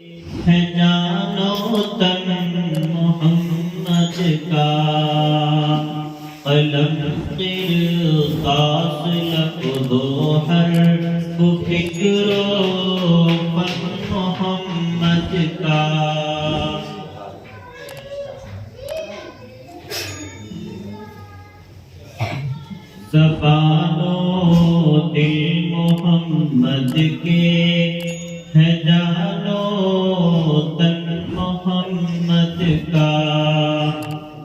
ہے جانو تن محمد کا قلم قرطاس لفظ و حرف فکر و فن محمد کا زبان و دل محمد کے ہے جانو تن محمد کا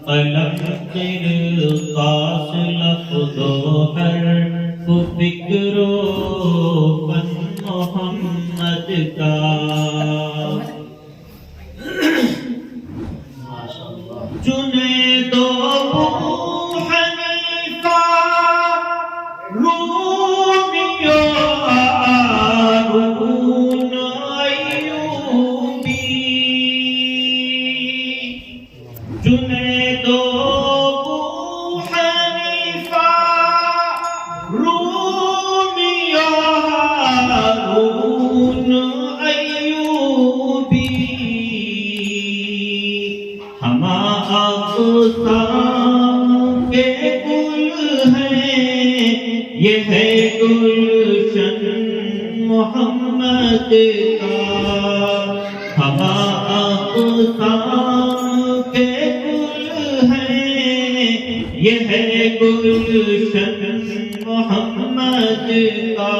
قلم قرطاس لفظ و حرف فکر و فن محمد کا چنے دو یہ ہے گلشن محمد کا ہوا افسان کے گل ہے یہ ہے گلشن محمد کا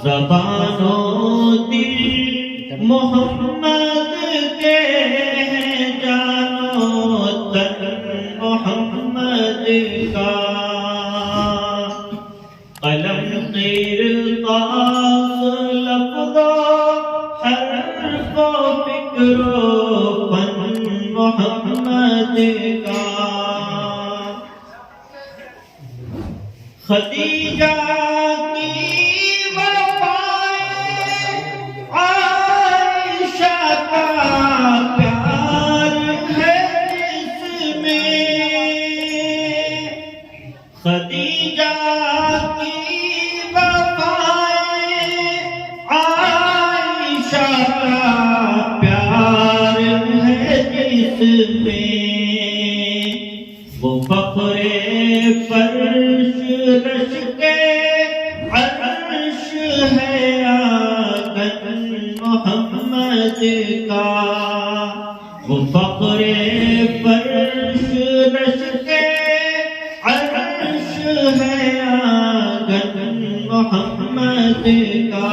زبان و دل محمد کے جانو تن محمد کا قلم قرطاس لفظ حرف فکر فن محمد کا خدیجہ کی وفائیں عائشہ کا پیار ہے اس میں خدیجہ وہ فخر فرش رش کے عرش ہے آنگن محمد کا وہ فخر فرش رش کے عرش ہے آنگن محمد کا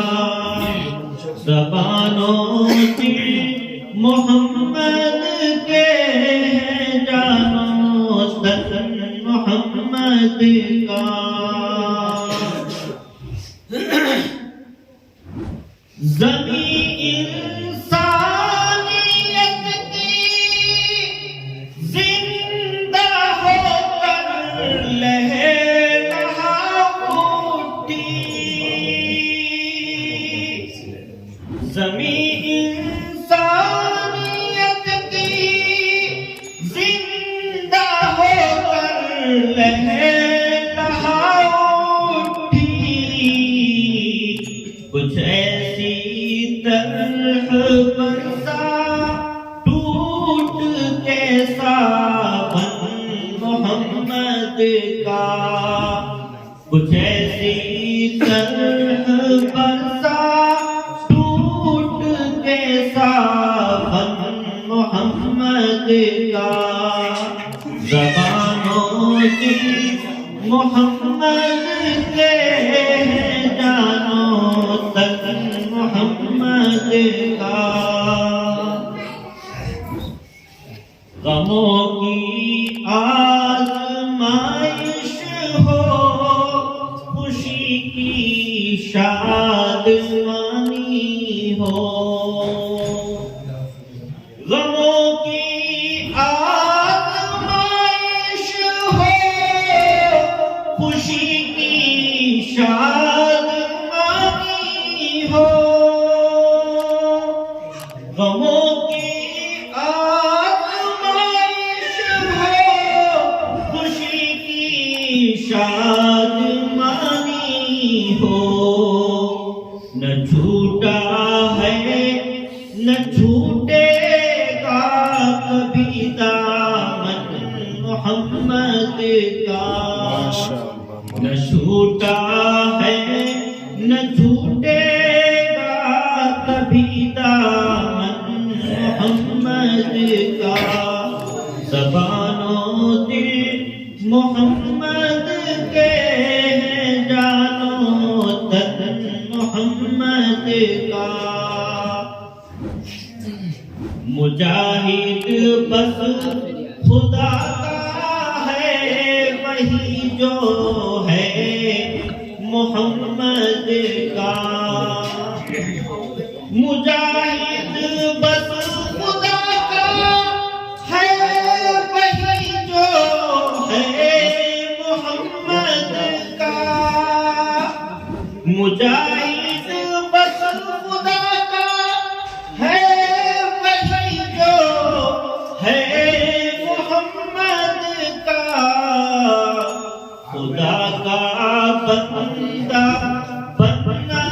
زبان و دل محمد کے جانو تن محمد کا زمین انسانیت کی زندہ ہو کر لہر اٹھی زمین انسانیت کی زندہ ہو کر لہر اٹھی کچھ ایسی طرح برسا ٹوٹ کے سابن محمد کا کچھ ایسی طرح برسا ٹوٹ کے سابن محمد کا زبان و دل محمد کے جانو تن محمد کا غموں کی آزمائش ہو خوشی کی شادمانی ہو غموں کی آزمائش ہو خوشی کی شادمانی ہو غموں کی آزمائش ہو خوشی کی شادمانی ہو نہ جھوٹا ہے نہ چھوٹے گا کبھی دامن محمد کا، نہ چھوٹا ہے نہ چھوٹے گا کبھی دامن محمد کا، زبان و دل محمد کے ہیں، جانو تن محمد کا، مجاہد بس خدا کا ہے وہی جو ہے محمد کا، مجاہد بس خدا کا ہے وہی جو ہے محمد کا، مجاہد بس خدا کا ہے وہی جو ہے محمد کا، خدا کا بندہ بننا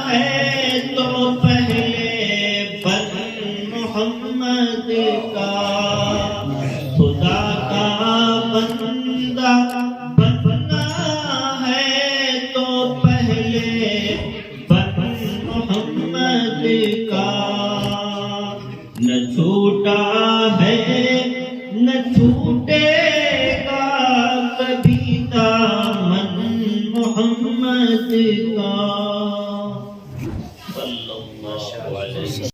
ہے تو پہلے بن محمد کا، خدا کا بندہ بننا ہے تو پہلے بن محمد کا، نہ چھوٹا ہے نہ چھوٹا